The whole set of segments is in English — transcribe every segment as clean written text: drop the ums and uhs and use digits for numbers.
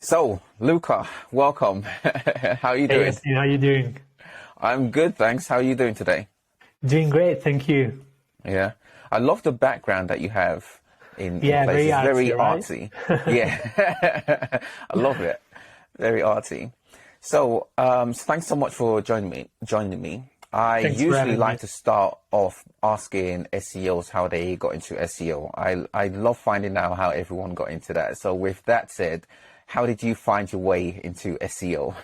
So, Luca, welcome. How are you Hey, doing? Austine, how you doing? I'm good, thanks. How are you doing today? Doing great, thank you. Yeah. I love the background that you have in Yeah, place. very It's very artsy, right? artsy. Yeah. I love it. Very artsy. So thanks so much for joining me. I Thanks for usually having like me. to start off asking SEOs how they got into SEO. I love finding out how everyone got into that. So with that said, how did you find your way into SEO?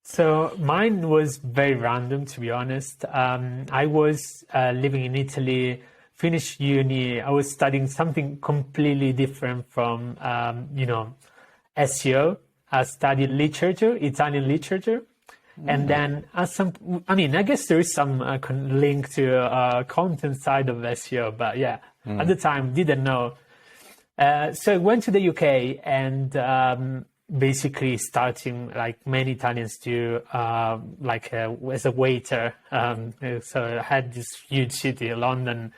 So mine was very random, to be honest. I was living in Italy, finished uni. I was studying something completely different from, SEO. I studied literature, Italian literature. And then, I guess there is some link to content side of SEO, but yeah, at the time, didn't know. So I went to the UK and basically starting like many Italians do, as a waiter. So I had this huge city, London.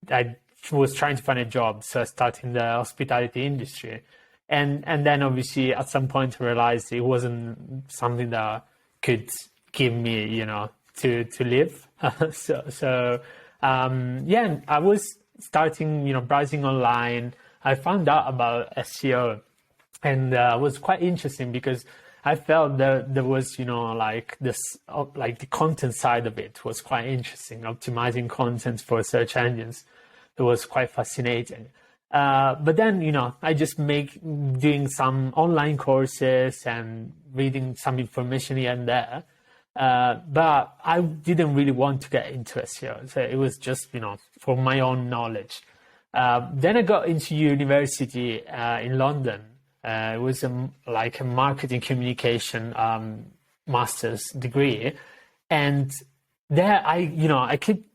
I was trying to find a job, so I started in the hospitality industry. And then obviously at some point I realized it wasn't something that could give me, to live. Yeah, I was starting, browsing online. I found out about SEO, and it was quite interesting because I felt that there was, like this, like the content side of it was quite interesting. Optimizing content for search engines, it was quite fascinating. But then, I just doing some online courses and reading some information here and there. But I didn't really want to get into SEO. So it was just, for my own knowledge. Then I got into university in London. It was like a marketing communication master's degree. And there I keep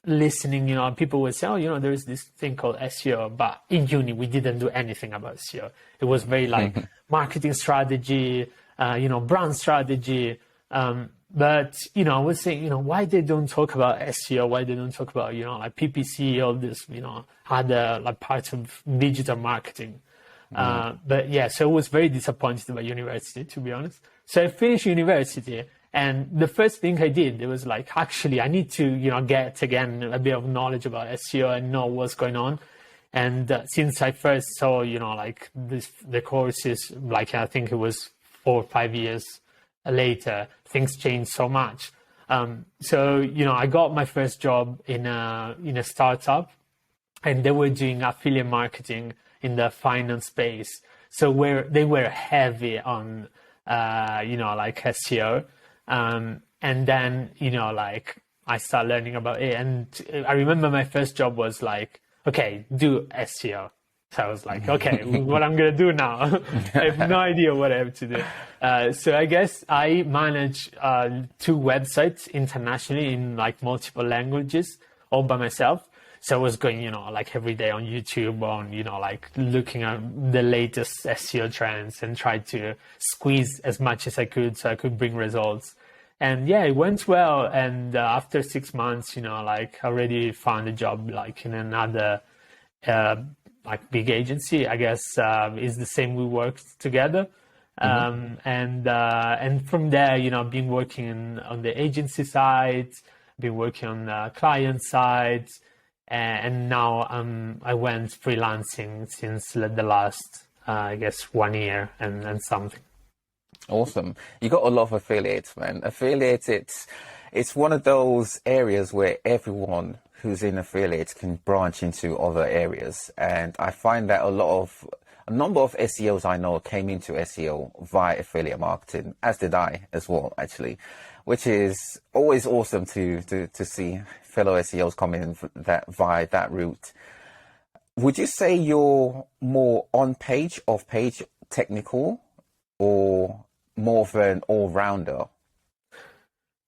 listening, people would say, oh, there's this thing called SEO, but in uni, we didn't do anything about SEO. It was very like marketing strategy, brand strategy. But, I was saying, why they don't talk about SEO, why they don't talk about, like PPC, all this, other like parts of digital marketing. But yeah, so I was very disappointed about university, to be honest. So I finished university, and the first thing I did, it was like, actually, I need to, get again a bit of knowledge about SEO and know what's going on. And since I first saw, like the courses, like I think it was 4 or 5 years later, things changed so much. So I got my first job in a startup, and they were doing affiliate marketing in the finance space. So they were heavy on, like SEO. And then, like I started learning about it. And I remember my first job was like, okay, do SEO. So I was like, okay, what I'm going to do now? I have no idea what I have to do. So I guess I manage 2 websites internationally in like multiple languages all by myself. So I was going, like every day on YouTube on, like looking at the latest SEO trends and try to squeeze as much as I could so I could bring results. And yeah, it went well. And after 6 months, like I already found a job like in another like big agency. I guess is the same. We worked together. And from there, been working on the agency side, been working on the client side. And now I went freelancing since the last, I guess, 1 year and something. Awesome. You got a lot of affiliates, man. Affiliates, it's one of those areas where everyone who's in affiliates can branch into other areas. And I find that a number of SEOs I know came into SEO via affiliate marketing, as did I as well, actually, which is always awesome to see fellow SEOs coming in via that route. Would you say you're more on page, off page technical, or more of an all-rounder?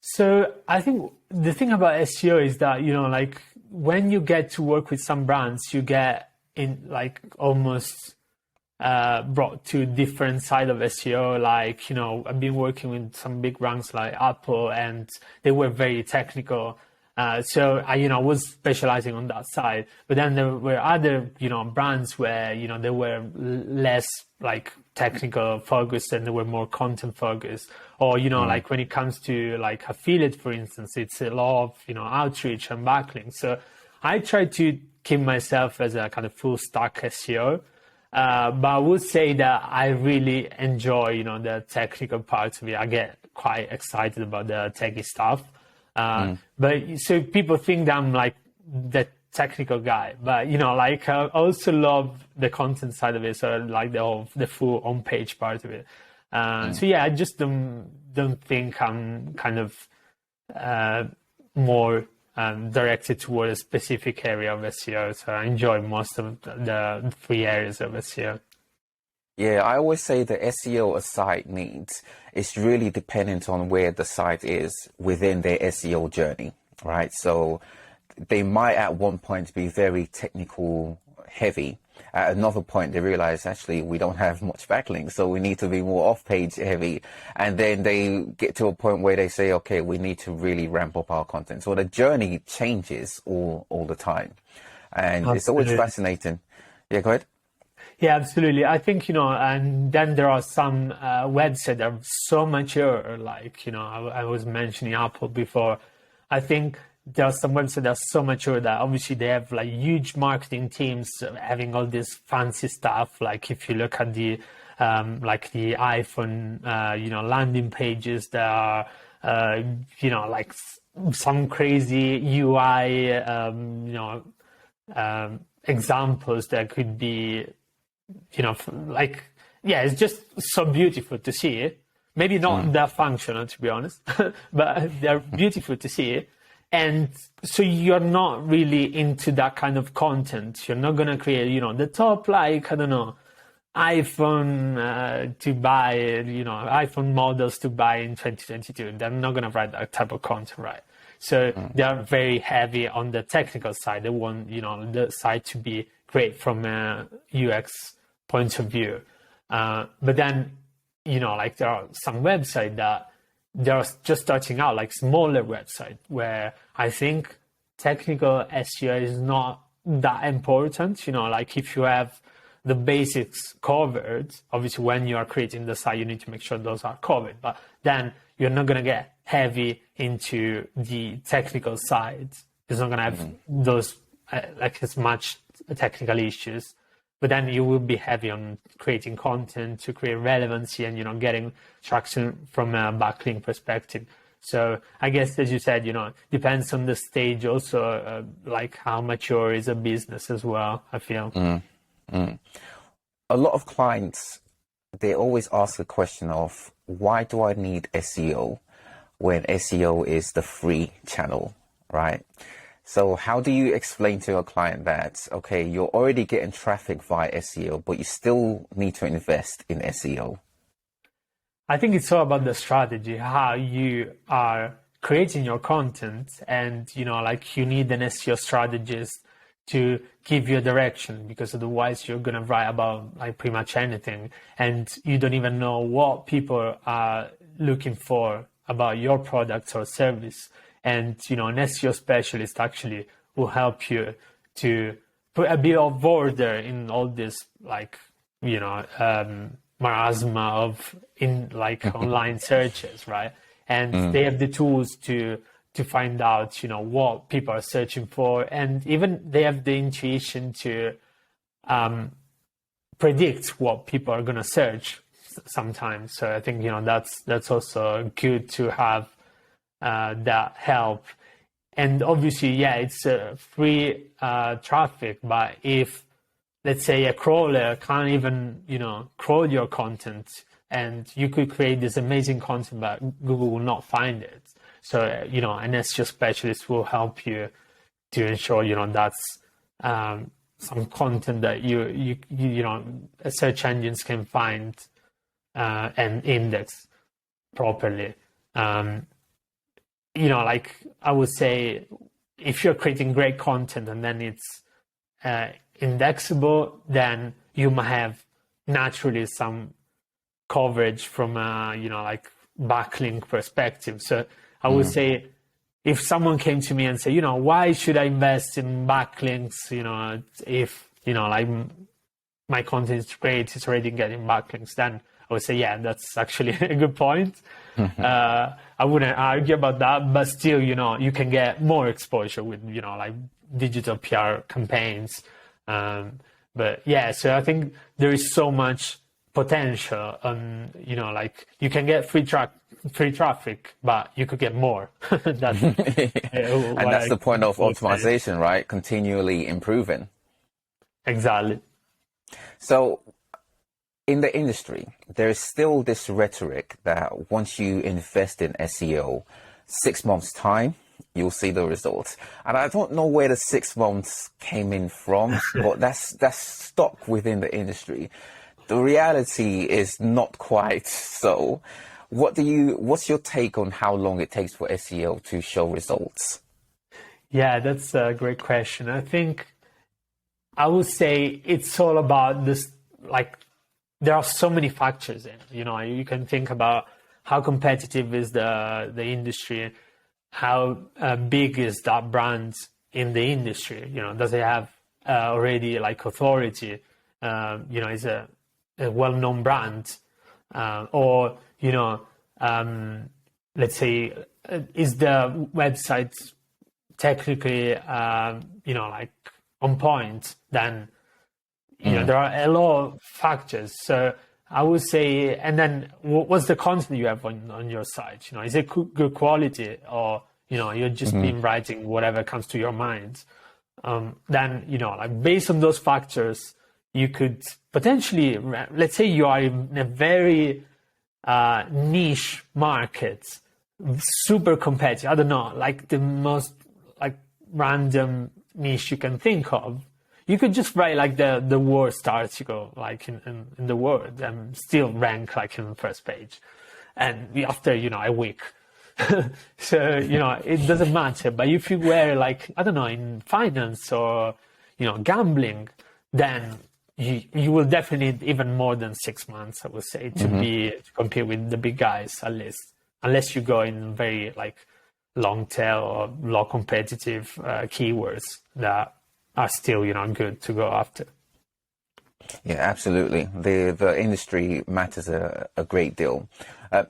So I think the thing about SEO is that, like when you get to work with some brands, you get in like almost brought to different side of SEO. Like, I've been working with some big brands like Apple, and they were very technical. So I was specializing on that side. But then there were other, brands where, they were less like technical focused and they were more content focused. Or, like when it comes to like affiliate, for instance, it's a lot of, outreach and backlinks. So I try to keep myself as a kind of full stack SEO. But I would say that I really enjoy, the technical parts of it. I get quite excited about the techie stuff. But so people think that I'm like the technical guy, but like I also love the content side of it. So like the full on-page part of it. So yeah, I just don't think I'm kind of more directed toward a specific area of SEO. So I enjoy most of the three areas of SEO. Yeah, I always say the SEO a site needs is really dependent on where the site is within their SEO journey, right? So they might at one point be very technical heavy. At another point, they realize actually we don't have much backlinks, so we need to be more off-page heavy. And then they get to a point where they say, okay, we need to really ramp up our content. So the journey changes all the time. And Absolutely. It's always fascinating. Yeah, go ahead. Yeah, absolutely. I think, and then there are some websites that are so mature, like, I was mentioning Apple before. I think there are some websites that are so mature that obviously they have like huge marketing teams having all this fancy stuff. Like if you look at the like the iPhone, landing pages that are, like some crazy UI, examples that could be, like, yeah, it's just so beautiful to see it. Maybe not that functional, to be honest, but they're beautiful to see. And so you're not really into that kind of content. You're not going to create, the top, like, I don't know, iPhone to buy, iPhone models to buy in 2022. They're not going to write that type of content, right? So they are very heavy on the technical side. They want, the site to be great from a UX point of view. But then, like there are some websites that they're just starting out, like smaller website, where I think technical SEO is not that important. Like if you have the basics covered, obviously when you are creating the site, you need to make sure those are covered, but then you're not going to get heavy into the technical side. It's not going to have those, like as much technical issues. But then you will be heavy on creating content to create relevancy and, getting traction from a backlink perspective. So I guess, as you said, depends on the stage also, like how mature is a business as well, I feel. A lot of clients, they always ask the question of, why do I need SEO when SEO is the free channel, right? So how do you explain to a client that, okay, you're already getting traffic via SEO, but you still need to invest in SEO? I think it's all about the strategy, how you are creating your content, and, like you need an SEO strategist to give you a direction, because otherwise you're going to write about like pretty much anything and you don't even know what people are looking for about your product or service. And, an SEO specialist actually will help you to put a bit of order in all this, like, marasma of online searches, right? And they have the tools to find out, what people are searching for. And even they have the intuition to predict what people are going to search sometimes. So I think, that's also good to have that help. And obviously, yeah, it's free traffic, but if, let's say, a crawler can't even, crawl your content, and you could create this amazing content, but Google will not find it. So, an SEO specialist will help you to ensure, that's some content that search engines can find and index properly. Like I would say, if you're creating great content and then it's indexable, then you might have naturally some coverage from a, like backlink perspective. So I would say, if someone came to me and said, why should I invest in backlinks, if, like my content is great, it's already getting backlinks, then I would say, yeah, that's actually a good point. I wouldn't argue about that, but still, you can get more exposure with, like digital PR campaigns. But yeah, so I think there is so much potential on, like you can get free traffic, but you could get more. That's, and that's the point of optimization, right? Continually improving. Exactly. So in the industry, there is still this rhetoric that once you invest in SEO, 6 months time, you'll see the results. And I don't know where the 6 months came in from, but that's stuck within the industry. The reality is not quite so. What's your take on how long it takes for SEO to show results? Yeah, that's a great question. I think I would say it's all about this, like, there are so many factors in, you can think about how competitive is the industry, how big is that brand in the industry, does it have already like authority, is a well-known brand, or, let's say, is the website technically, like on point, then, there are a lot of factors. So I would say, and then what's the content you have on your site? Is it good quality, or, you're just been writing whatever comes to your mind? Then, like based on those factors, you could potentially, let's say you are in a very niche market, super competitive. I don't know, like the most like random niche you can think of. You could just write like the worst article like in the world and still rank like in the first page, and after a week. So it doesn't matter. But if you were like, I don't know, in finance or gambling, then you will definitely need even more than 6 months, I would say, to compete with the big guys, at least, unless you go in very like long tail or low competitive keywords that are still good to go after. Yeah, absolutely. The industry matters a great deal.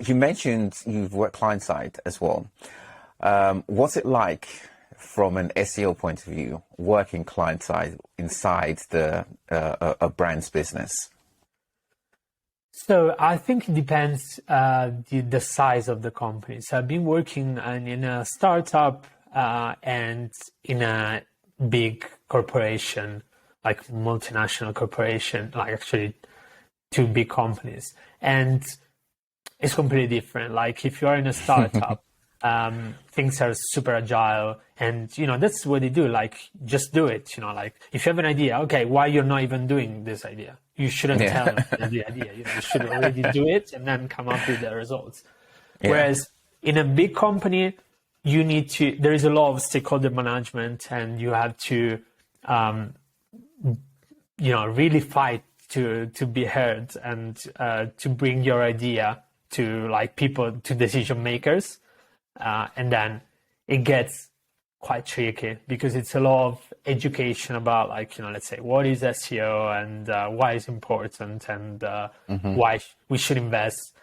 You mentioned you've worked client side as well. What's it like from an SEO point of view, working client side inside a brand's business? So I think it depends the size of the company. So I've been working in a startup and in a big corporation, like multinational corporation, like actually 2 big companies. And it's completely different. Like if you are in a startup, things are super agile, and that's what they do. Like just do it. Like if you have an idea, okay, why you're not even doing this idea? You shouldn't tell them the idea. You should already do it and then come up with the results. Yeah. Whereas in a big company, there is a lot of stakeholder management, and you have to really fight to be heard and to bring your idea to like people, to decision makers, and then it gets quite tricky because it's a lot of education about like let's say what is SEO and why it's important, and why we should invest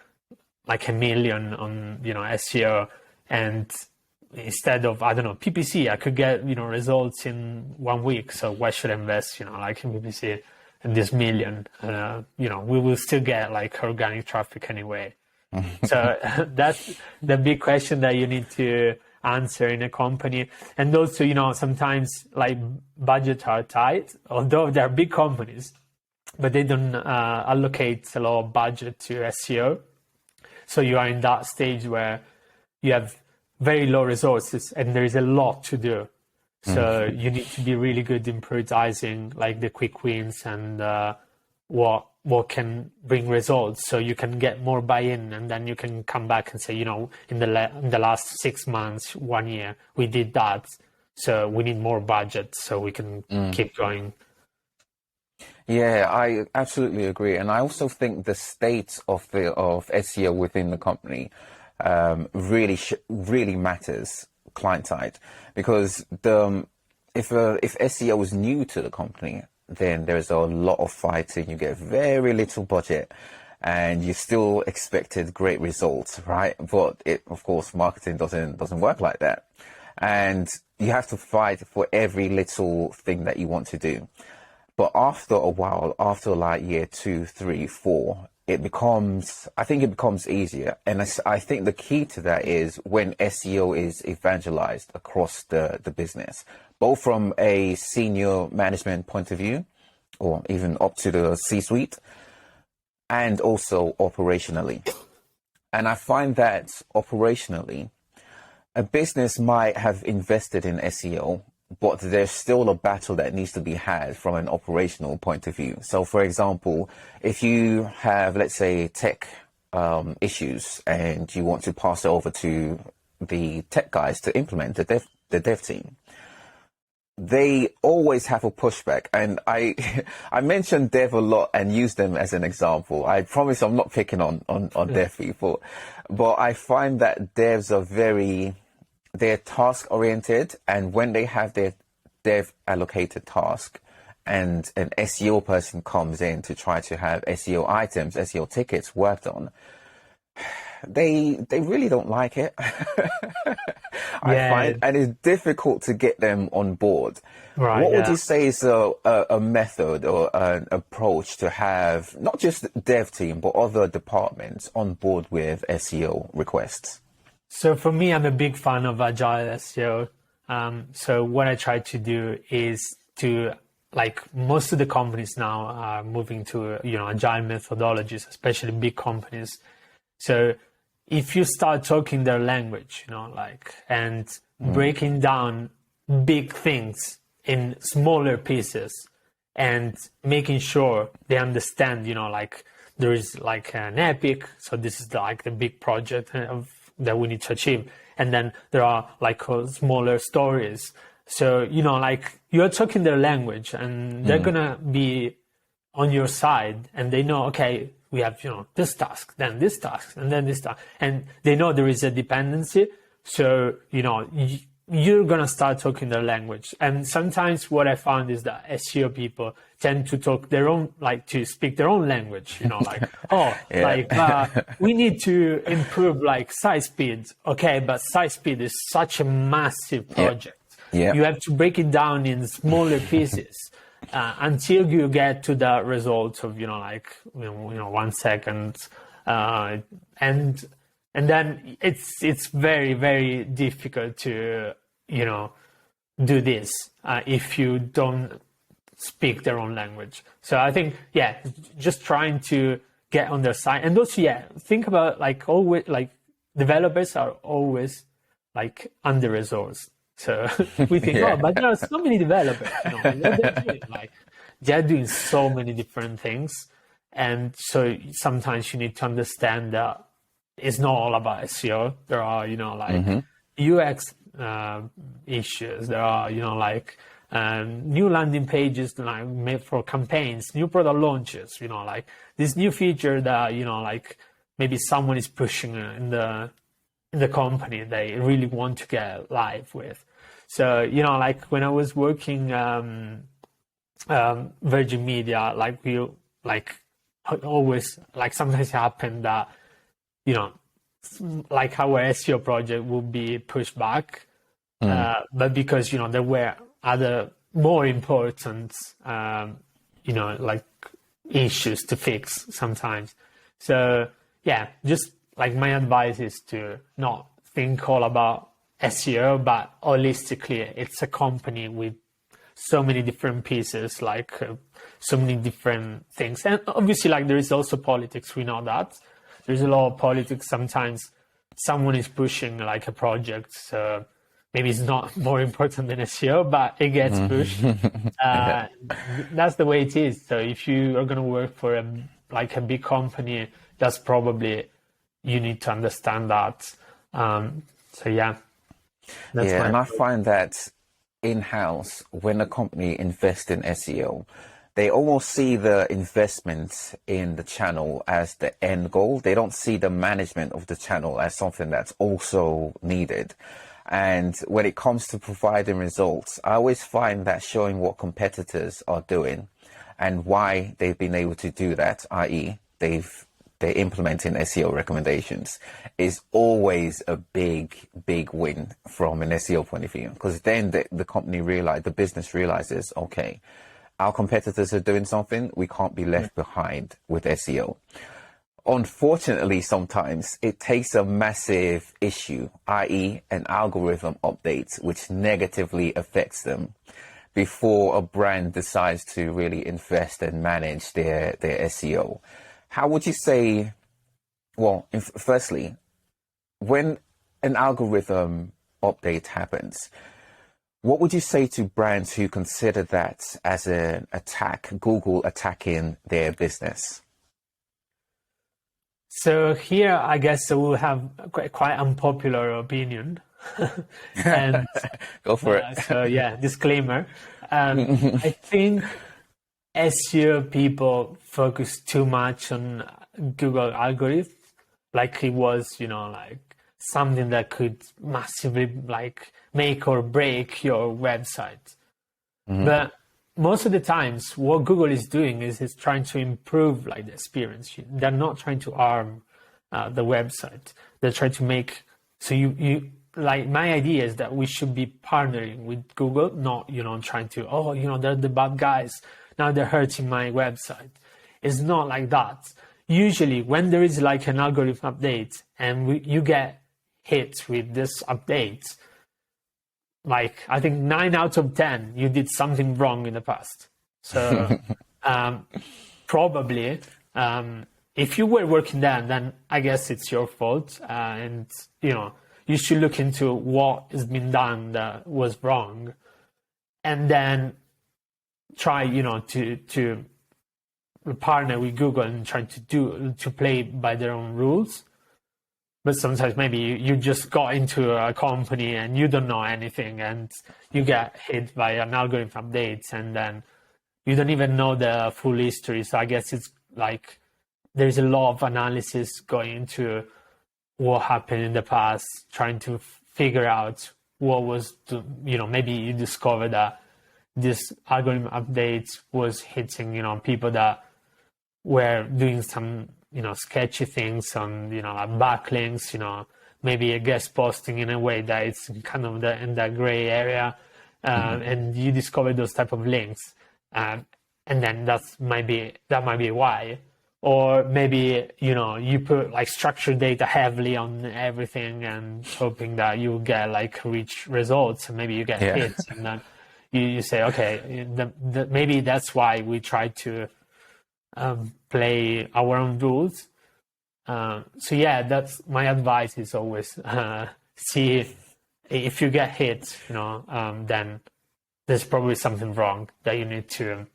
like $1 million on SEO, and instead of, I don't know, PPC, I could get results in 1 week, so why should I invest like in PPC and this $1 million? We will still get like organic traffic anyway. So that's the big question that you need to answer in a company. And also, sometimes like budgets are tight, although they're big companies, but they don't allocate a lot of budget to SEO. So you are in that stage where you have very low resources and there is a lot to do. So you need to be really good in prioritizing like the quick wins and what can bring results, so you can get more buy-in, and then you can come back and say, in the last 6 months, 1 year, we did that, so we need more budget so we can keep going. Yeah, I absolutely agree, and I also think the state of SEO within the company really matters client side, because if SEO is new to the company, then there's a lot of fighting. You get very little budget, and you still expected great results, right? But of course, marketing doesn't work like that, and you have to fight for every little thing that you want to do. But after a while, after like year 2, 3, 4, I think it becomes easier. And I think the key to that is when SEO is evangelized across the business, both from a senior management point of view, or even up to the C-suite, and also operationally. And I find that operationally, a business might have invested in SEO, but there's still a battle that needs to be had from an operational point of view. So, for example, if you have, let's say, tech issues and you want to pass it over to the tech guys to implement the dev team, they always have a pushback. And I mention dev a lot and use them as an example. I promise I'm not picking on dev people, but I find that devs are they're task oriented, and when they have their dev allocated task and an SEO person comes in to try to have SEO items, SEO tickets worked on, they really don't like it. I find, and it's difficult to get them on board. Right, what would you say is a method or an approach to have not just the dev team, but other departments on board with SEO requests? So for me, I'm a big fan of Agile SEO. So what I try to do is to, like, most of the companies now are moving to, Agile methodologies, especially big companies. So if you start talking their language, and breaking down big things in smaller pieces and making sure they understand, there is like an epic. So this is like the big project that we need to achieve. And then there are like smaller stories. So, you're talking their language, and they're going to be on your side, and they know, okay, we have, this task, then this task, and then this task. And they know there is a dependency. So, you're going to start talking their language. And sometimes what I found is that SEO people tend to talk their own, to speak their own language, we need to improve site speed. Okay, but site speed is such a massive project. Yeah. You have to break it down in smaller pieces until you get to the result of, 1 second. And then it's very, very difficult to, do this if you don't speak their own language. So I think, just trying to get on their side. And also, think about always, developers are always under-resourced. So we think, but there are so many developers, they're doing so many different things. And so sometimes you need to understand that it's not all about SEO. There are, UX issues. There are, new landing pages made for campaigns, new product launches, this new feature that, maybe someone is pushing in the company they really want to get live with. So, when I was working Virgin Media, we always, sometimes it happened that, our SEO project would be pushed back, but because, there were other more important, issues to fix sometimes. So, just my advice is to not think all about SEO, but holistically, it's a company with so many different pieces, so many different things. And obviously, there is also politics. We know that. There's a lot of politics. Sometimes someone is pushing a project, so maybe it's not more important than SEO, but it gets pushed. That's the way it is. So if you are going to work for a big company, that's probably, you need to understand that. And I find that in-house, when a company invests in SEO, they almost see the investment in the channel as the end goal. They don't see the management of the channel as something that's also needed. And when it comes to providing results, I always find that showing what competitors are doing and why they've been able to do that, i.e. they're implementing SEO recommendations, is always a big win from an SEO point of view, because then the business realizes, okay, our competitors are doing something, we can't be left behind with SEO. Unfortunately, sometimes it takes a massive issue, i.e. an algorithm update, which negatively affects them, before a brand decides to really invest and manage their SEO. How would you say, well, firstly, when an algorithm update happens, what would you say to brands who consider that as an attack, Google attacking their business? So here, I guess I will have quite unpopular opinion. And go for it. So yeah, disclaimer. I think SEO people focus too much on Google algorithm, like it was, like something that could massively like make or break your website. But most of the times what Google is doing is it's trying to improve like the experience. They're not trying to harm the website. They're trying to make, so you like, my idea is that we should be partnering with Google, not, trying to, they're the bad guys, now they're hurting my website. It's not like that. Usually when there is like an algorithm update and you get hit with this update, like I think 9 out of 10, you did something wrong in the past. So probably if you were working there, then I guess it's your fault. And, you should look into what has been done that was wrong, and then try, to partner with Google and try to play by their own rules. But sometimes maybe you just got into a company and you don't know anything and you get hit by an algorithm update and then you don't even know the full history. So I guess it's like there's a lot of analysis going into what happened in the past, trying to figure out what was, maybe you discover that this algorithm update was hitting, people that were doing some, sketchy things on, like backlinks, maybe a guest posting in a way that it's kind of in that gray area, and you discover those type of links, and then that might be why. Or maybe, you put like structured data heavily on everything and hoping that you get like rich results, and maybe you get hits, and then you say, okay, maybe that's why we try to play our own rules. So yeah, that's my advice is always see if you get hit, then there's probably something wrong that you need to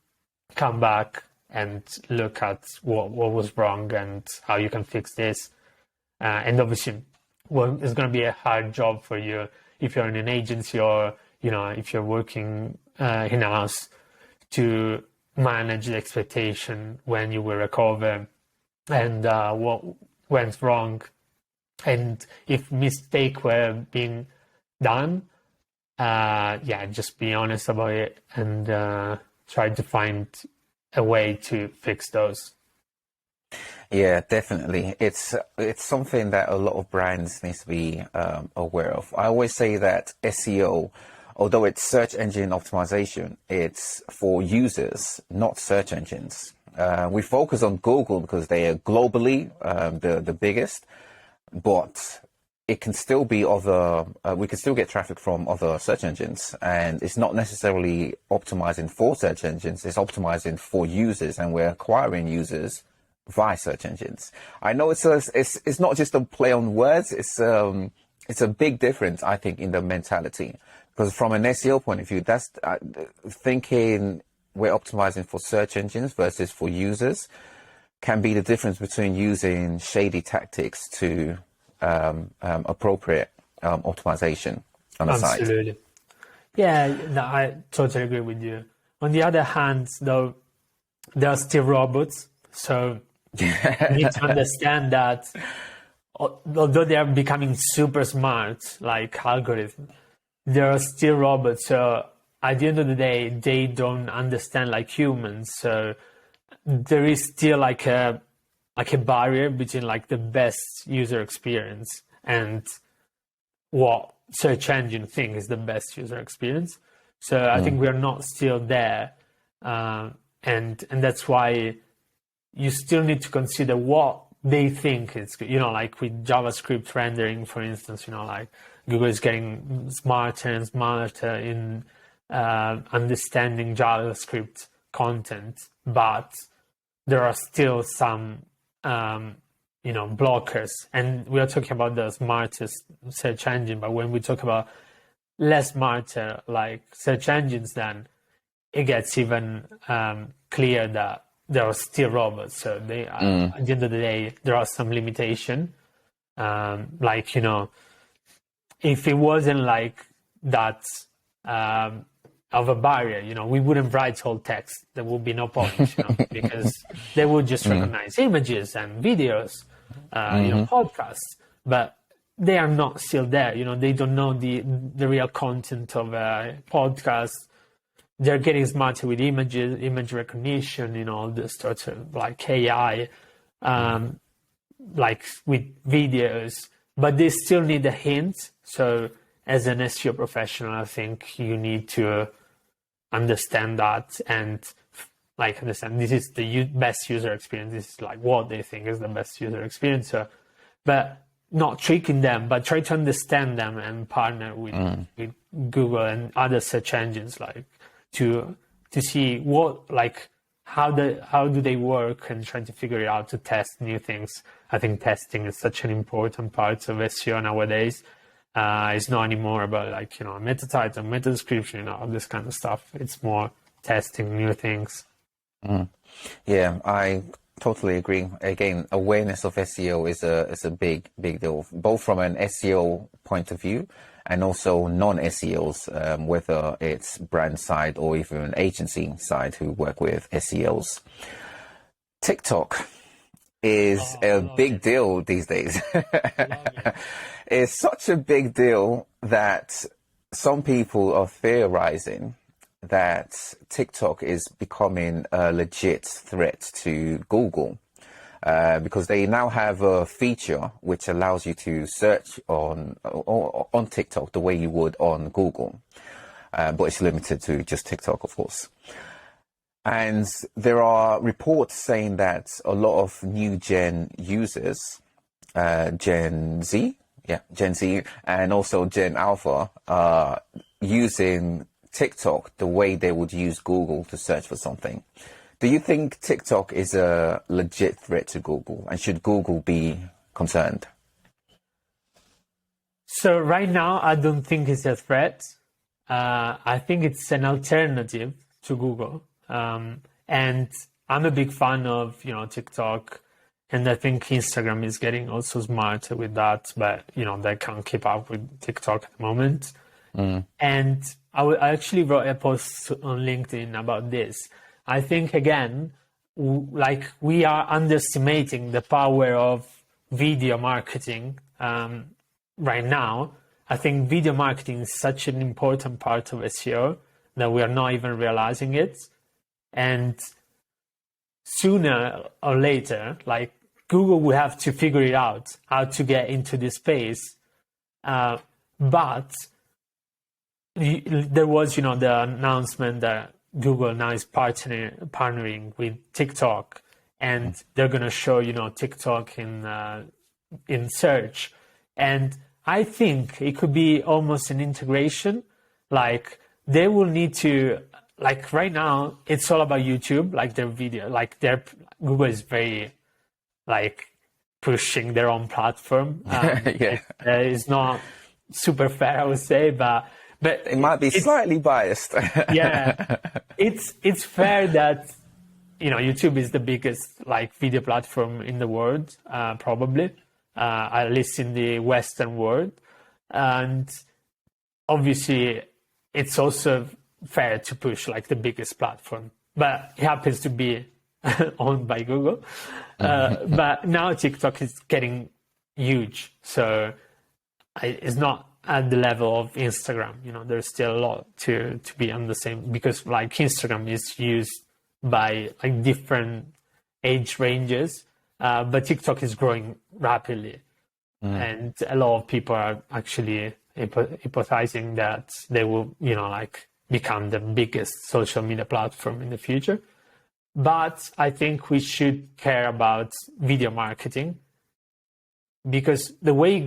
come back and look at what was wrong and how you can fix this. And obviously, it's going to be a hard job for you if you're in an agency or, if you're working in-house to manage the expectation when you will recover and what went wrong. And if mistakes were being done, just be honest about it and try to find a way to fix those. Yeah, definitely. It's something that a lot of brands need to be aware of. I always say that SEO, although it's search engine optimization, it's for users, not search engines. We focus on Google because they are globally the biggest, but it can still be we can still get traffic from other search engines, and it's not necessarily optimizing for search engines, it's optimizing for users, and we're acquiring users via search engines. I know it's not just a play on words, it's a big difference, I think, in the mentality, because from an SEO point of view, that's thinking we're optimizing for search engines versus for users can be the difference between using shady tactics to appropriate optimization on the site. Absolutely. Yeah, no, I totally agree with you. On the other hand, though, there are still robots. So you need to understand that although they are becoming super smart, like algorithms, there are still robots. So at the end of the day, they don't understand like humans. So there is still like a barrier between like the best user experience and what search engine think is the best user experience. So I think we are not still there. And that's why you still need to consider what they think is good. Like with JavaScript rendering, for instance, like Google is getting smarter and smarter in understanding JavaScript content, but there are still some, blockers. And we are talking about the smartest search engine, but when we talk about less smarter, like search engines, then it gets even clear that there are still robots. So they, at the end of the day, there are some limitation. If it wasn't like that of a barrier, we wouldn't write whole text. There would be no point, because they would just recognize images and videos, podcasts, but they are not still there. They don't know the real content of a podcast. They're getting smarter with images, image recognition, all the sorts of like AI, like with videos, but they still need a hint. So as an SEO professional, I think you need to understand that and like understand this is the best user experience. This is like what they think is the best user experience. So, but not tricking them, but try to understand them and partner with Google and other search engines, like to see what, like, how do they work, and trying to figure it out to test new things. I think testing is such an important part of SEO nowadays. It's not anymore about like, meta title, meta description, all this kind of stuff. It's more testing new things. Yeah, I totally agree. Again, awareness of SEO is a big deal, both from an SEO point of view and also non-SEOs, whether it's brand side or even an agency side who work with SEOs. TikTok is a big deal these days. It's such a big deal that some people are theorizing that TikTok is becoming a legit threat to Google, because they now have a feature which allows you to search on TikTok the way you would on Google, but it's limited to just TikTok, of course. And there are reports saying that a lot of new gen users, Gen Z, and also Gen Alpha, are using TikTok the way they would use Google to search for something. Do you think TikTok is a legit threat to Google, and should Google be concerned? So right now, I don't think it's a threat. I think it's an alternative to Google. And I'm a big fan of, TikTok, and I think Instagram is getting also smarter with that, but, they can't keep up with TikTok at the moment. And I actually wrote a post on LinkedIn about this. I think, again, we are underestimating the power of video marketing right now. I think video marketing is such an important part of SEO that we are not even realizing it. And sooner or later, Google will have to figure it out, how to get into this space. But there was, the announcement that Google now is partnering with TikTok, and they're going to show, TikTok in search. And I think it could be almost an integration. They will need to, right now, it's all about YouTube, their video, Google is very, pushing their own platform. It's not super fair, I would say, but it might be slightly biased. Yeah, it's fair that YouTube is the biggest video platform in the world, probably, at least in the Western world, and obviously it's also fair to push the biggest platform, but it happens to be owned by Google. But now TikTok is getting huge, so it's not at the level of Instagram. There's still a lot to be on the same, because like Instagram is used by like different age ranges, but TikTok is growing rapidly. And a lot of people are actually hypothesizing that they will, like become the biggest social media platform in the future. But I think we should care about video marketing, because the way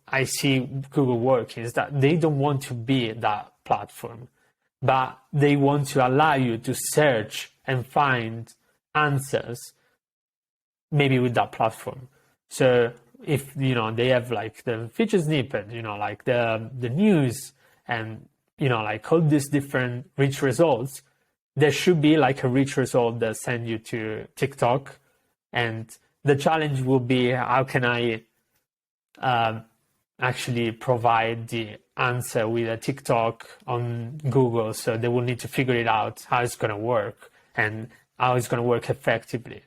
I see Google working is that they don't want to be that platform, but they want to allow you to search and find answers maybe with that platform. So if they have like the feature snippet, like the news, and like all these different rich results, there should be like a rich result that send you to TikTok. And the challenge will be, how can I actually provide the answer with a TikTok on Google? So they will need to figure it out, how it's going to work and how it's going to work effectively.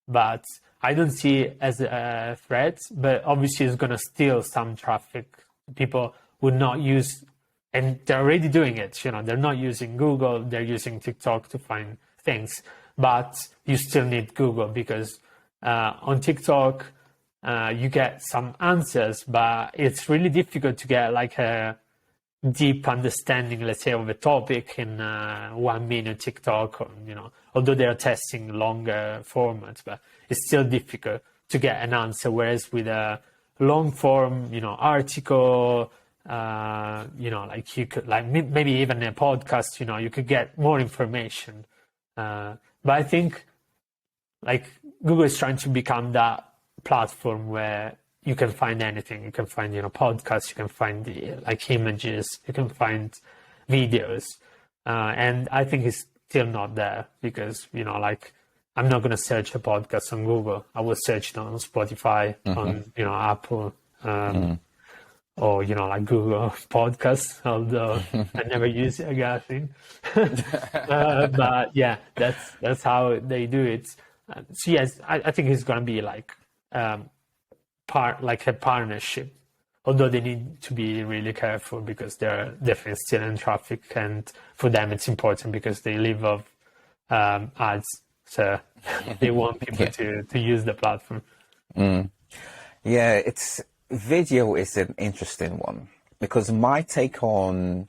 But I don't see it as a threat, but obviously it's going to steal some traffic. People would not use, and they're already doing it. They're not using Google, they're using TikTok to find things. But you still need Google, because on TikTok, you get some answers, but it's really difficult to get like a deep understanding, let's say, of a topic in 1 minute TikTok, or, although they are testing longer formats, but it's still difficult to get an answer. Whereas with a long form, article, like you could, like maybe even a podcast, you could get more information. But I think like Google is trying to become that platform where you can find anything. You can find, podcasts, you can find like images, you can find videos. And I think it's still not there, because, like I'm not going to search a podcast on Google. I will search it on Spotify, on, Apple, or, like Google Podcasts, although I never use it, I guess. But yeah, that's how they do it. So yes, I think it's going to be like, like a partnership, although they need to be really careful, because they're definitely still in traffic, and for them it's important because they live off ads, so they want people to use the platform. Yeah, video is an interesting one, because my take on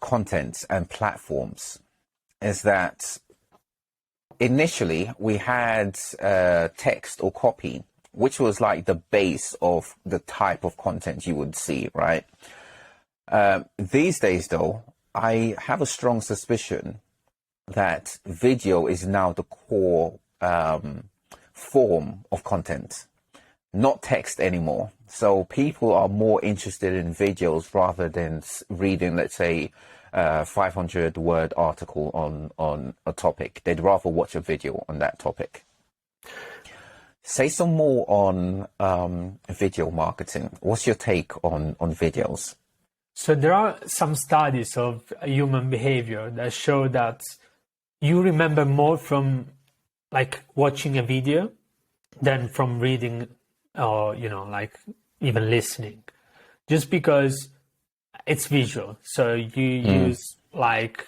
content and platforms is that initially we had text or copy, which was like the base of the type of content you would see, right? These days, though, I have a strong suspicion that video is now the core form of content, not text anymore. So people are more interested in videos rather than reading, let's say, 500-word article on a topic. They'd rather watch a video on that topic. Say some more on video marketing. What's your take on videos? So there are some studies of human behavior that show that you remember more from like watching a video than from reading, or like even listening, just because it's visual. So you use like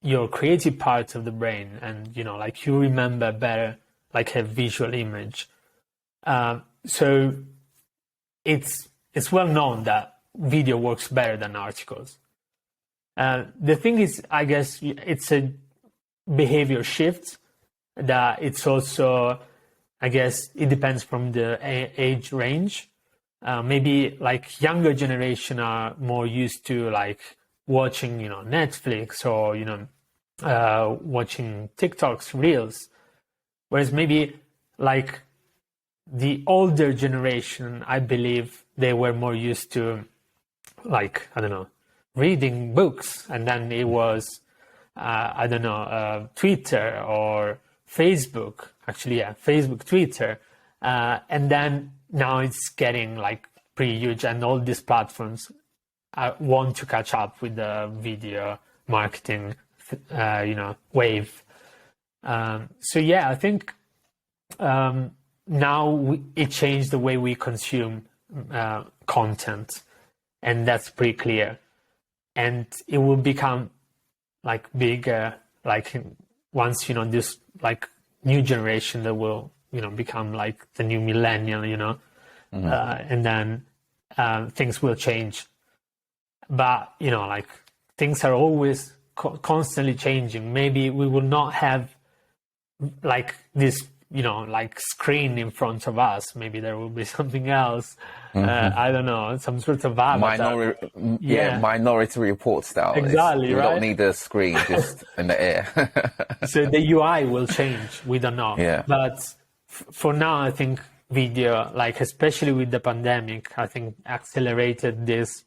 your creative part of the brain, and like you remember better like a visual image. So it's well known that video works better than articles. The thing is, I guess it's a behavior shift that it's also, I guess it depends from the age range. Maybe like younger generation are more used to like watching, Netflix, or, watching TikToks, Reels. Whereas maybe like the older generation, I believe they were more used to like, I don't know, reading books, and then it was, Twitter or Facebook, actually, yeah, Facebook, Twitter. And then now it's getting like pretty huge, and all these platforms want to catch up with the video marketing, wave. So yeah, I think now it changed the way we consume content, and that's pretty clear. And it will become like bigger, like once, you know, this like new generation that will, you know, become like the new millennial, you know, and then things will change. But, you know, like things are always constantly changing. Maybe we will not have like this, you know, like screen in front of us. Maybe there will be something else. I don't know, some sort of avatar. Minority Report style. Exactly, we right? don't need a screen just in the air. So the UI will change. We don't know. Yeah. But for now, I think video, like especially with the pandemic, I think accelerated this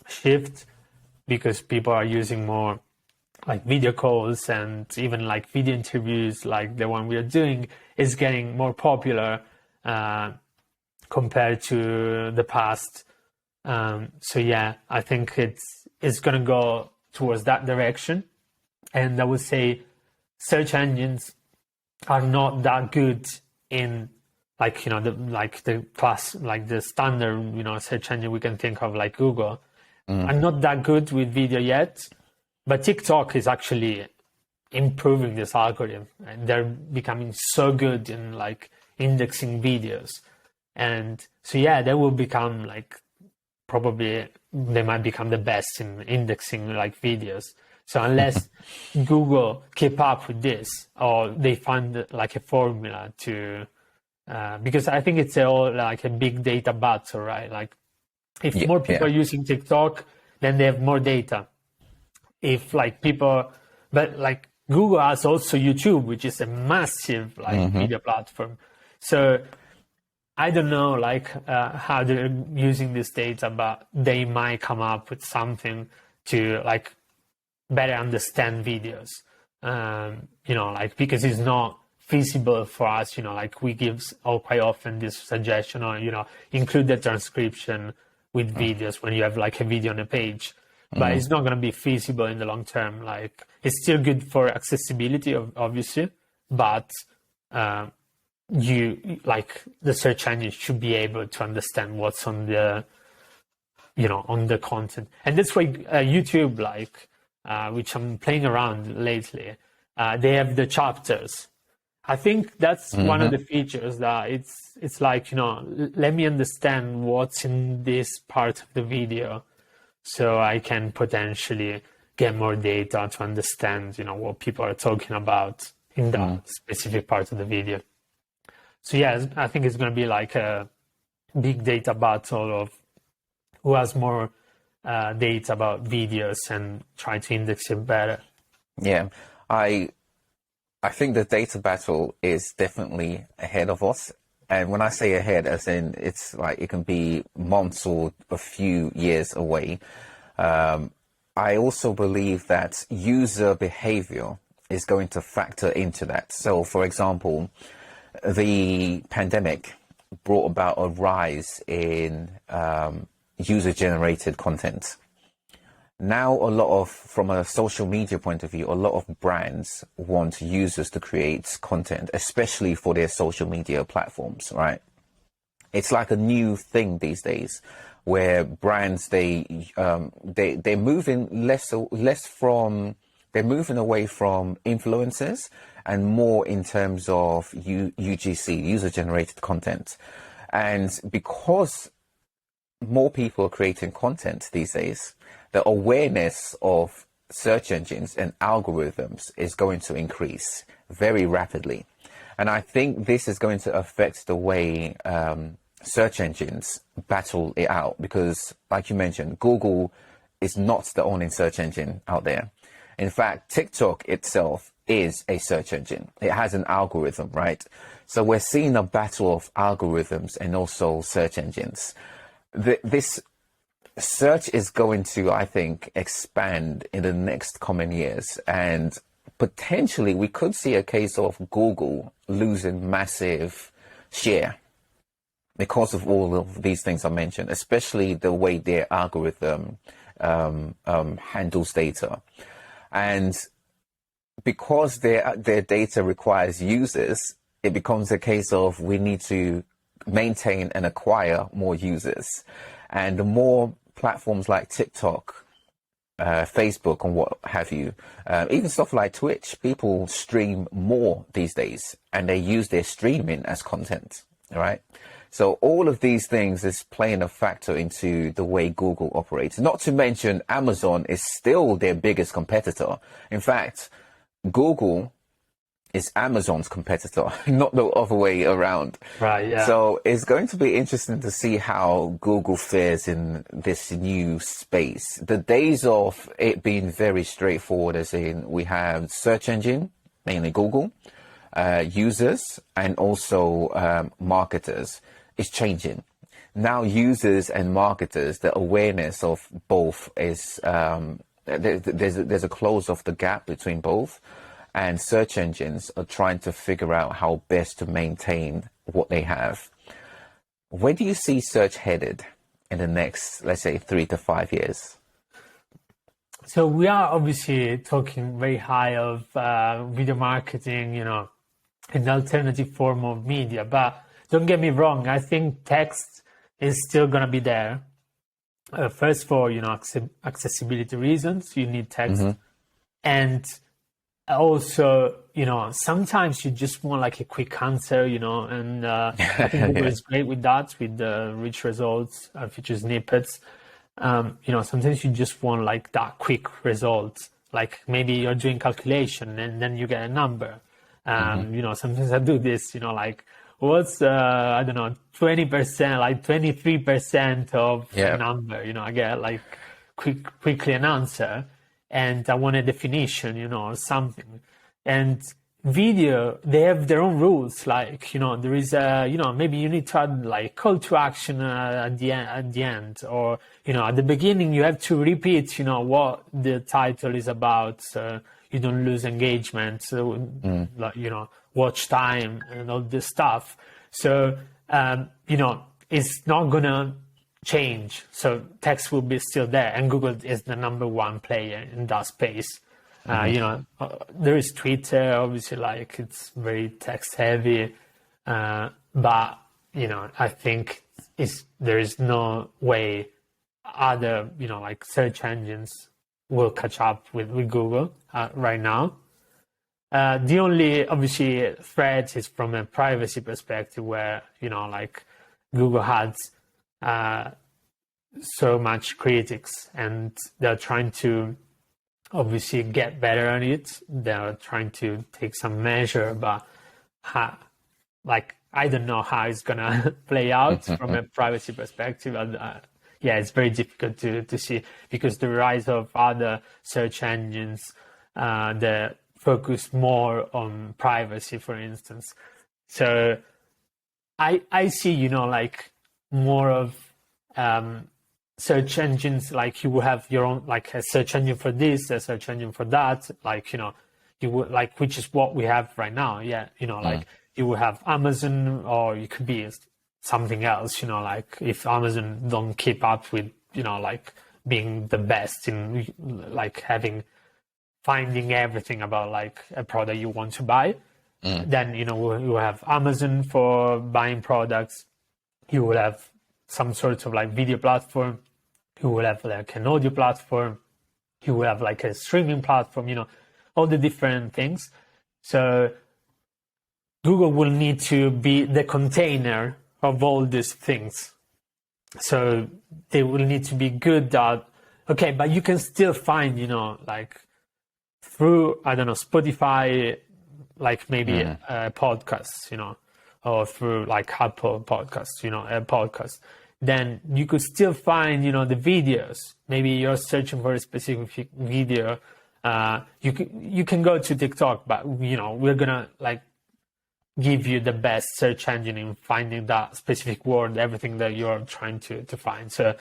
shift because people are using more like video calls, and even like video interviews like the one we are doing is getting more popular compared to the past. So yeah, I think it's going to go towards that direction. And I would say search engines are not that good in like, you know, the standard, you know, search engine we can think of like Google are not that good with video yet. But TikTok is actually improving this algorithm, and they're becoming so good in like indexing videos. And so, yeah, they will become like, probably they might become the best in indexing like videos. So unless Google keep up with this, or they find like a formula to, because I think it's all like a big data battle, right? Like if more people are using TikTok, then they have more data. If like people, but like Google has also YouTube, which is a massive like media platform. So I don't know like how they're using this data, but they might come up with something to like better understand videos. You know, like because it's not feasible for us, you know, like we give quite often this suggestion, or, you know, include the transcription with videos when you have like a video on a page. But it's not going to be feasible in the long term. Like it's still good for accessibility, obviously, but you like the search engine should be able to understand what's on the, you know, on the content. And that's why YouTube, like which I'm playing around lately, they have the chapters. I think that's one of the features that it's like, you know, let me understand what's in this part of the video, so I can potentially get more data to understand, you know, what people are talking about in that specific part of the video. So yeah, I think it's going to be like a big data battle of who has more data about videos and try to index it better. Yeah, I think the data battle is definitely ahead of us. And when I say ahead, as in it's like it can be months or a few years away. I also believe that user behavior is going to factor into that. So, for example, the pandemic brought about a rise in user-generated content. Now, from a social media point of view, a lot of brands want users to create content, especially for their social media platforms, right? It's like a new thing these days, where brands they're moving they're moving away from influencers and more in terms of UGC, user-generated content, and because more people are creating content these days, the awareness of search engines and algorithms is going to increase very rapidly. And I think this is going to affect the way search engines battle it out, because like you mentioned, Google is not the only search engine out there. In fact, TikTok itself is a search engine. It has an algorithm, right? So we're seeing a battle of algorithms and also search engines. This search is going to, I think, expand in the next coming years, and potentially we could see a case of Google losing massive share because of all of these things I mentioned, especially the way their algorithm handles data. And because their data requires users, it becomes a case of we need to maintain and acquire more users. And the more platforms like TikTok, Facebook and what have you, even stuff like Twitch, people stream more these days and they use their streaming as content, right? So all of these things is playing a factor into the way Google operates. Not to mention Amazon is still their biggest competitor. In fact, Google is Amazon's competitor, not the other way around. Right, yeah. So it's going to be interesting to see how Google fares in this new space. The days of it being very straightforward, as in we have search engine, mainly Google, users, and also marketers, is changing. Now users and marketers, the awareness of both is, there's a close of the gap between both. And search engines are trying to figure out how best to maintain what they have. Where do you see search headed in the next, let's say, 3 to 5 years? So we are obviously talking very high of video marketing, an alternative form of media. But don't get me wrong, I think text is still going to be there. First, for accessibility reasons, you need text, and also, sometimes you just want like a quick answer, and I think Google is great with that, with the rich results, feature snippets. Sometimes you just want like that quick result, like maybe you're doing calculation and then you get a number. Sometimes I do this, like what's, 20%, like 23% of a number, I get like quickly an answer. And I want a definition, or something. And video, they have their own rules. Like, there is maybe you need to add like call to action at the end, or, at the beginning you have to repeat, what the title is about, so you don't lose engagement, so, watch time and all this stuff. So, it's not gonna change. So text will be still there, and Google is the number one player in that space. There is Twitter, obviously, like it's very text heavy, but I think there is no way other like search engines will catch up with Google right now. The only obviously threat is from a privacy perspective, where like Google has so much critics, and they're trying to obviously get better on it. They're trying to take some measure, but I don't know how it's gonna play out from a privacy perspective. It's very difficult to see, because the rise of other search engines that focus more on privacy, for instance. So I see like more of search engines, like you will have your own, like a search engine for this, a search engine for that, like you would like, which is what we have right now. Like you will have Amazon, or it could be something else, like if Amazon don't keep up with like being the best in like finding everything about like a product you want to buy, then you will have Amazon for buying products. You will have some sort of like video platform, you will have like an audio platform, you will have like a streaming platform, all the different things. So Google will need to be the container of all these things. So they will need to be good at, okay, but you can still find, like through, I don't know, Spotify, like maybe a podcast, or through like Apple Podcasts, a podcast, then you could still find, the videos. Maybe you're searching for a specific video. You can go to TikTok, but, we're gonna like give you the best search engine in finding that specific word, everything that you're trying to find. So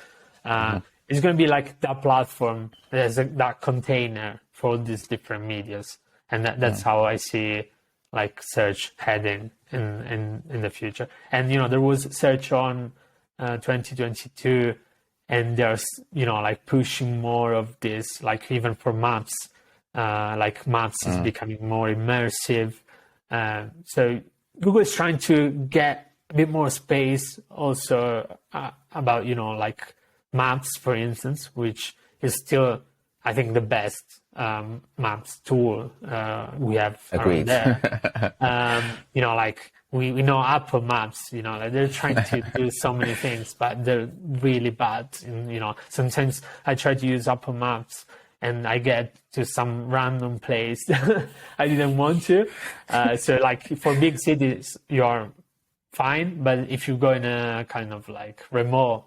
it's going to be like that platform, that container for all these different medias. And that's how I see like search heading in the future. And, there was search on 2022, and there's, like pushing more of this, like even for maps, like maps is becoming more immersive. So Google is trying to get a bit more space also about, like maps, for instance, which is still, I think, the best maps tool we have Agreed. around there. Like we know Apple Maps, like they're trying to do so many things, but they're really bad. And, sometimes I try to use Apple Maps and I get to some random place I didn't want to. So like for big cities, you're fine. But if you go in a kind of like remote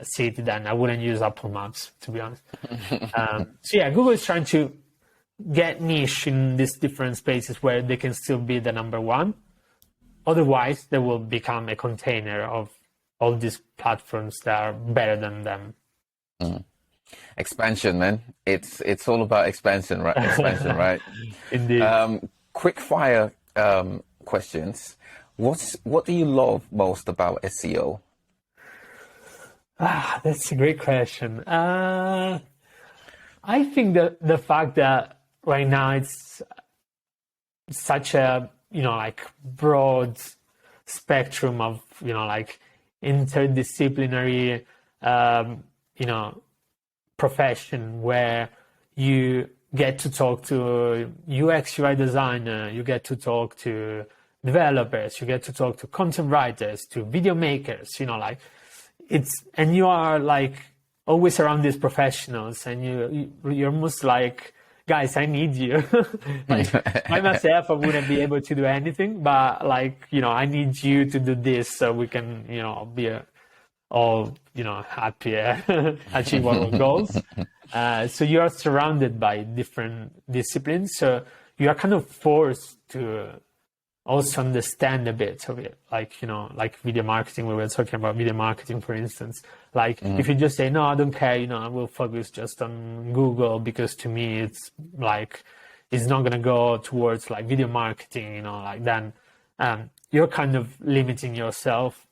city, then I wouldn't use Apple Maps, to be honest. So yeah, Google is trying to get niche in these different spaces where they can still be the number one. Otherwise, they will become a container of all these platforms that are better than them. Expansion, man. It's all about expansion, right? Expansion, right? Indeed. Quick fire questions. What do you love most about SEO? That's a great question. I think that the fact that right now it's such a, like broad spectrum of, like interdisciplinary, profession where you get to talk to UX UI designer, you get to talk to developers, you get to talk to content writers, to video makers, like and you are like always around these professionals, and you're almost like, guys, I need you. Like by myself, I wouldn't be able to do anything, but like, I need you to do this so we can, be all, happier, achieve our goals. So you are surrounded by different disciplines. So you are kind of forced to also understand a bit of it. Like, like video marketing, we were talking about video marketing, for instance. Like if you just say, no, I don't care, I will focus just on Google because to me, it's like, it's not going to go towards like video marketing, like then you're kind of limiting yourself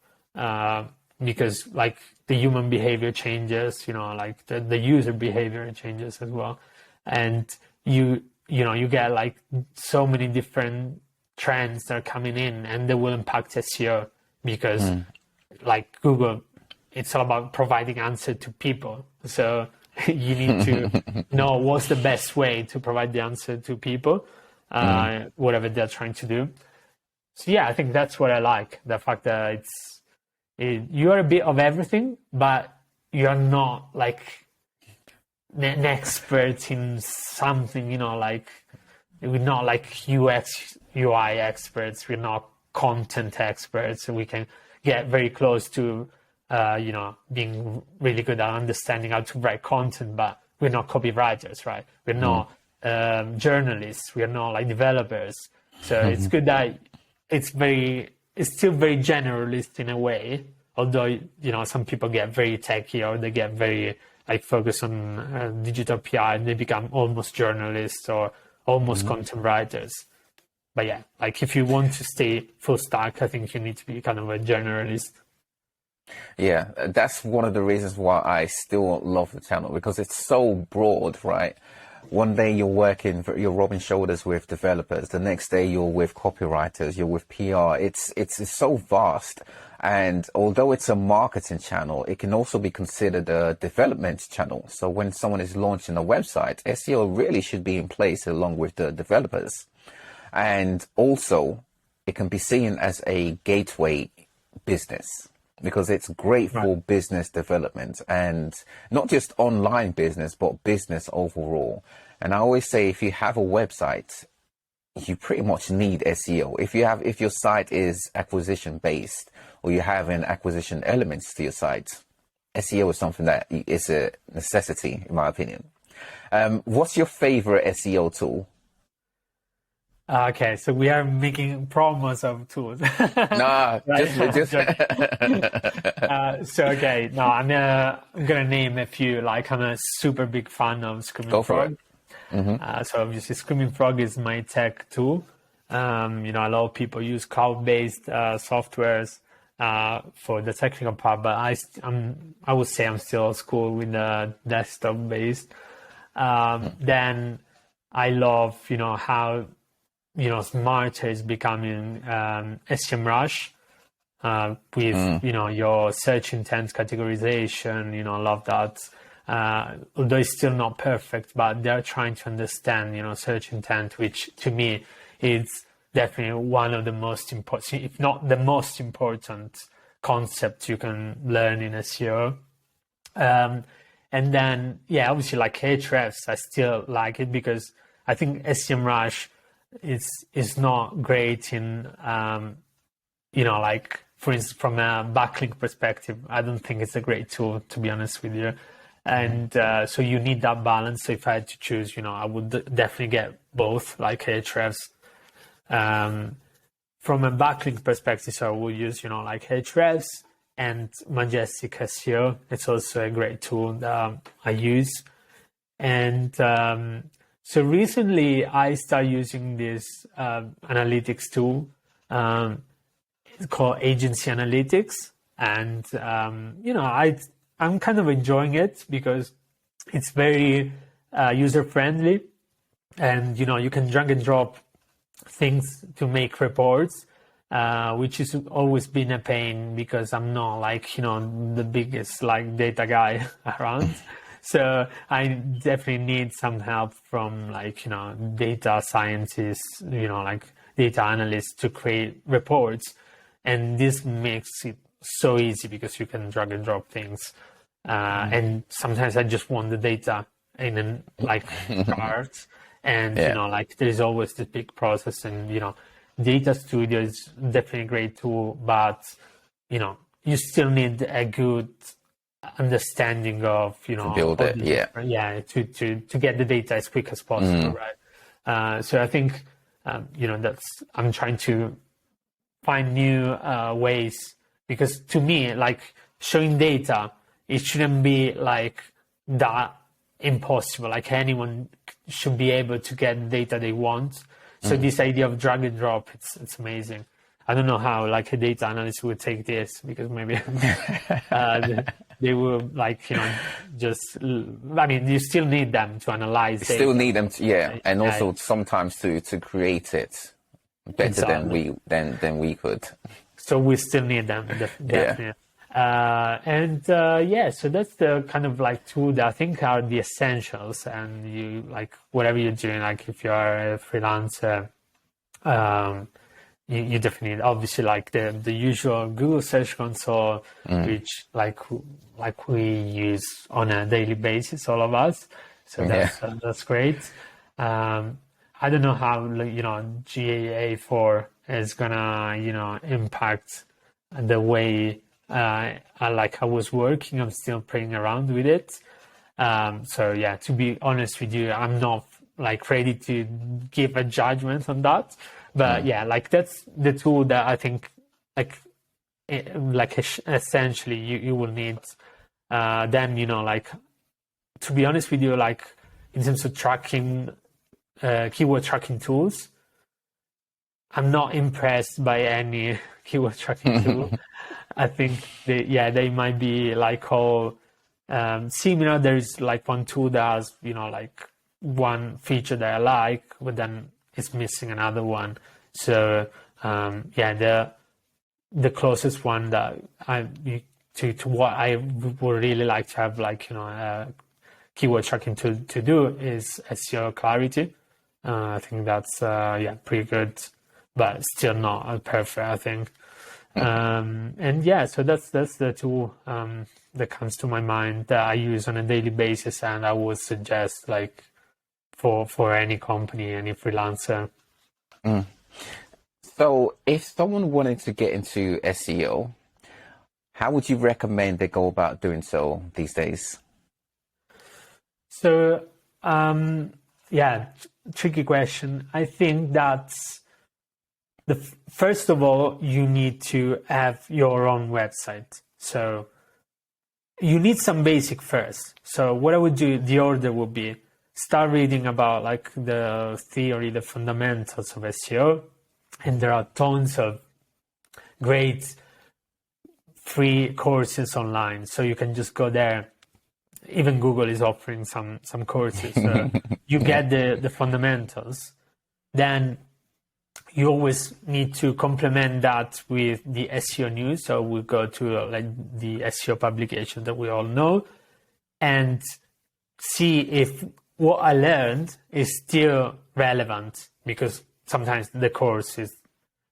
because like the human behavior changes, like the user behavior changes as well. And you get like so many different trends that are coming in, and they will impact SEO because like Google, it's all about providing answer to people. So you need to know what's the best way to provide the answer to people, whatever they're trying to do. So yeah, I think that's what I like. The fact that you're a bit of everything, but you're not like an expert in something, like we're not like UX, UI experts. We're not content experts. We can get very close to, being really good at understanding how to write content, but we're not copywriters, right? We're not journalists. We're not like developers. So it's good that it's still very generalist in a way, although, some people get very techy or they get very like focused on digital PR and they become almost journalists or almost content writers. But yeah, like if you want to stay full stack, I think you need to be kind of a generalist. Yeah, that's one of the reasons why I still love the channel, because it's so broad, right? One day you're rubbing shoulders with developers. The next day you're with copywriters, you're with PR. It's so vast. And although it's a marketing channel, it can also be considered a development channel. So when someone is launching a website, SEO really should be in place along with the developers. And also it can be seen as a gateway business, because it's great for business development, and not just online business, but business overall. And I always say, if you have a website, you pretty much need SEO. If your site is acquisition based, or you have an acquisition elements to your site, SEO is something that is a necessity, in my opinion. What's your favorite SEO tool? Okay, so we are making promos of tools. Nah, just so okay, no, I'm gonna name a few. Like I'm a super big fan of Screaming Frog. So obviously Screaming Frog is my tech tool. A lot of people use cloud-based softwares for the technical part, but I would say I'm still old school with the desktop-based. Then I love, how Smarter is becoming SEMrush. with your search intent categorization. Love that. Although it's still not perfect, but they're trying to understand search intent, which to me is definitely one of the most important, if not the most important concept you can learn in SEO. And then, obviously, like Ahrefs, I still like it because I think SEMrush is not great in, like, for instance, from a backlink perspective, I don't think it's a great tool, to be honest with you. And so you need that balance. So if I had to choose, I would definitely get both, like Ahrefs. From a backlink perspective, so I will use, like Ahrefs and Majestic SEO. It's also a great tool that I use. And so recently I started using this analytics tool called Agency Analytics. And, I'm kind of enjoying it because it's very user-friendly. And, you can drag and drop things to make reports, which has always been a pain because I'm not like, the biggest like data guy around. So I definitely need some help from like, data scientists, like data analysts to create reports. And this makes it so easy because you can drag and drop things. And sometimes I just want the data in like chart. And, like there's always this big process and, Data Studio is definitely a great tool, but, you still need a good understanding of, to build it. To get the data as quick as possible. Right. So I think, I'm trying to find new ways because to me, like showing data, it shouldn't be like that impossible. Like anyone should be able to get the data they want. So this idea of drag and drop, it's amazing. I don't know how like a data analyst would take this because maybe they will like, just, I mean, you still need them to analyze data. Still need them to, and also sometimes to create it better than we could. So we still need them, definitely. So that's the kind of like tool that I think are the essentials. And you like whatever you're doing, like if you are a freelancer, you definitely need obviously like the usual Google Search Console, which like we use on a daily basis, all of us. So that's great. I don't know how GA4 is gonna impact the way I was working. I'm still playing around with it. To be honest with you, I'm not like ready to give a judgment on that. But like that's the tool that I think essentially you will need. Then like to be honest with you, like in terms of tracking, keyword tracking tools, I'm not impressed by any keyword tracking tool. I think they might be like all similar. There's like one tool that has like one feature that I like, but then it's missing another one. So the closest one that to what I would really like to have like a keyword tracking tool to do is SEO Clarity. I think that's pretty good, but still not perfect, I think. So that's the tool that comes to my mind that I use on a daily basis, and I would suggest like for any company, any freelancer. So if someone wanted to get into SEO, how would you recommend they go about doing so these days? So tricky question. I think that's first of all, you need to have your own website. So you need some basic first. So what I would do, the order would be start reading about like the theory, the fundamentals of SEO. And there are tons of great free courses online. So you can just go there. Even Google is offering some courses. You get the fundamentals. Then you always need to complement that with the SEO news. So we go to like the SEO publication that we all know and see if what I learned is still relevant, because sometimes the course is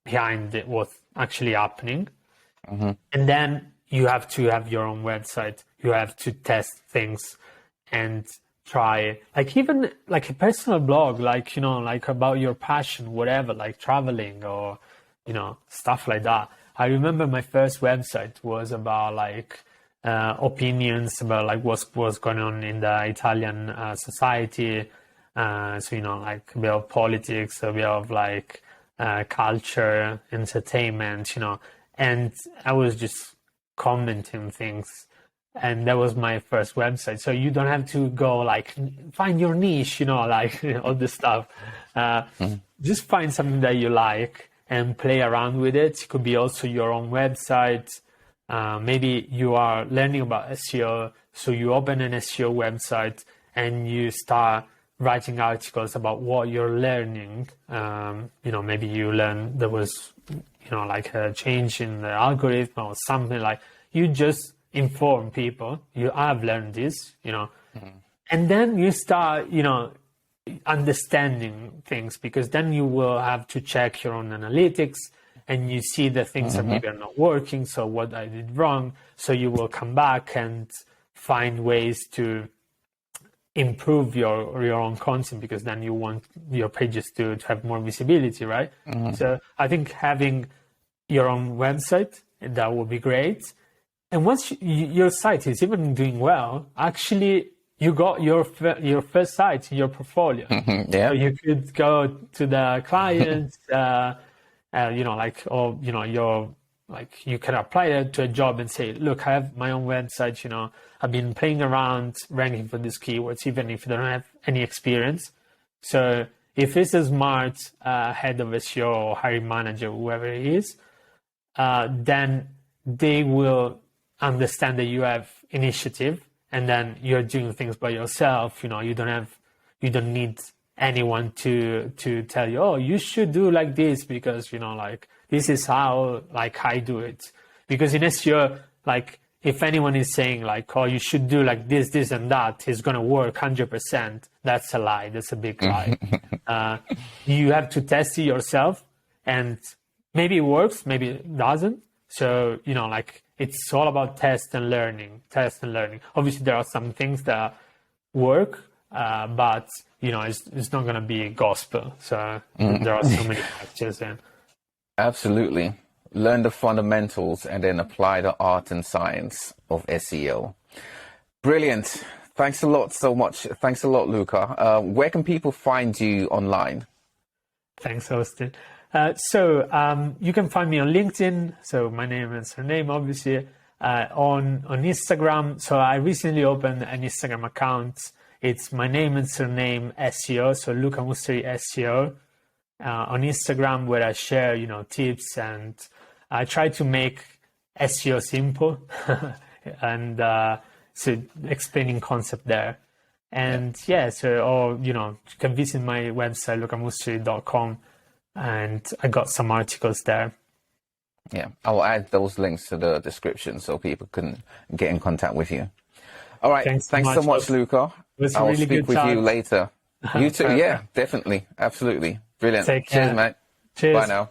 behind what's actually happening. And then you have to have your own website. You have to test things and try, like even like a personal blog, like, you know, like about your passion, whatever, like traveling or, you know, stuff like that. I remember my first website was about like opinions about like what's going on in the Italian society. So, you know, like a bit of politics, a bit of like culture, entertainment, you know, and I was just commenting things. And that was my first website. So you don't have to go like find your niche, you know, like all this stuff. Just find something that you like and play around with it. It could be also your own website. Maybe you are learning about SEO, so you open an SEO website and you start writing articles about what you're learning. You know, maybe you learn there was, you know, like a change in the algorithm or something, like you just inform people, you have learned this, you know, and then you start, you know, understanding things, because then you will have to check your own analytics and you see the things that maybe are not working. So what I did wrong. So you will come back and find ways to improve your own content, because then you want your pages to have more visibility, right? So I think having your own website, that would be great. And once your site is even doing well, actually you got your first site in your portfolio. Yeah. So you could go to the clients, you know, like, or, you know, you can apply it to a job and say, look, I have my own website, you know, I've been playing around ranking for these keywords, even if you don't have any experience. So if it's a smart head of SEO or hiring manager, whoever it is, then they will understand that you have initiative, and then you're doing things by yourself. You know, you don't need anyone to tell you, oh, you should do like this, because, you know, like this is how like I do it. Because in SEO, like if anyone is saying like, oh, you should do like this, this and that, it's going to work 100%. That's a lie. That's a big lie. You have to test it yourself, and maybe it works, maybe it doesn't. So, you know, like it's all about test and learning. Obviously, there are some things that work, but, you know, it's not going to be gospel. So there are so many factors in. Absolutely. Learn the fundamentals and then apply the art and science of SEO. Brilliant. Thanks a lot so much. Thanks a lot, Luca. Where can people find you online? Thanks, Austine. So you can find me on LinkedIn. So my name and surname, obviously, on Instagram. So I recently opened an Instagram account. It's my name and surname SEO. So Luca Mussari SEO on Instagram, where I share, you know, tips, and I try to make SEO simple and so explaining concept there. And yeah, so, or, you know, you can visit my website, lucamussari.com. And I got some articles there. Yeah, I'll add those links to the description so people can get in contact with you. All right. Thanks so much, Luca. I will speak with you later. You too. Yeah, definitely. Absolutely. Brilliant. Take care. Cheers, mate. Cheers. Bye now.